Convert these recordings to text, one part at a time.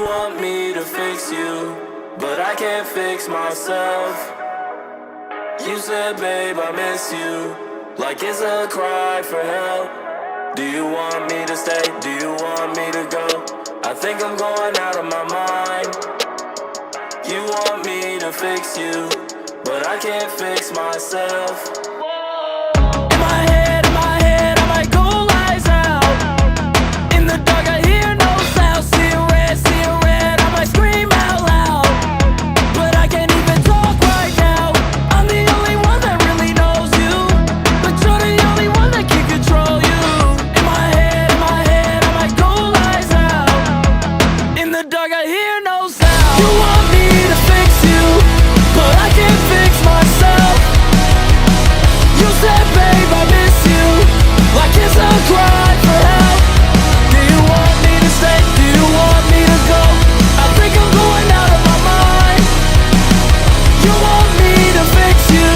want me to fix you, but I can't fix myself. You said, babe, I miss you, like it's a cry for help. Do you want me to stay? Do you want me to go? I think I'm going out of my mind. You want me to fix you, but I can't fix myself. In my head, I might go lies out. In the dark I hear no sound. Seeing red, I might scream out loud. But I can't even talk right now. I'm the only one that really knows you, but you're the only one that can control you. In my head, I might go lies out. In the dark I hear no sound. You want me to fix you, but I can't fix myself. You said, babe, I miss you, like it's a cry for help. Do you want me to stay? Do you want me to go? I think I'm going out of my mind. You want me to fix you,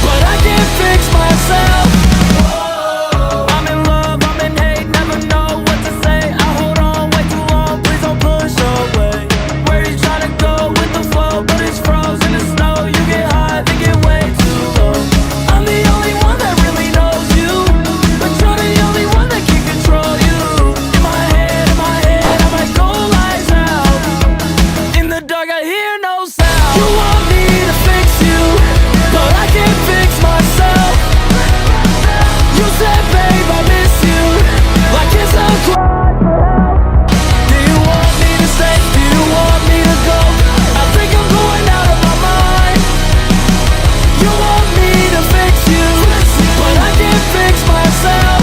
but I can't fix myself. I'm in love, I'm in hate, never know what to say. I hold on way too long, please don't push away. Where you trying to go with the flow, but it's frozen in snow. You get high, they get way too low. I'm the only one that really knows you, but you're the only one that can control you. In my head, I might go lies out. In the dark I hear no sound. You want me to fix you, but I can't fix myself. You said, babe, I miss you, like it's a cry for help. Do you want me to stay? Do you want me to go? I think I'm going out of my mind. You want me to fix you, but I can't fix myself.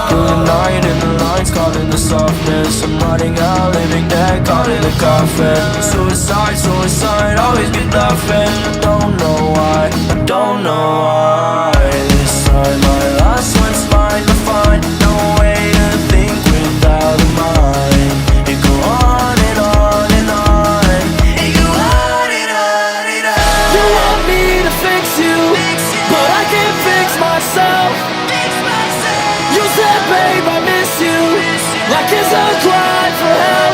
Through the night and the lines caught in the softness. I'm running out, living dead, caught in a coffin. Suicide, always be bluffing. I don't know why, I don't know why. This time my last one's mine to find. No way to think without a mind. It go on and on and on. It go on and on and on. You want me to fix you, but I can't fix myself. You said, babe, I miss you, like it's a cry for help.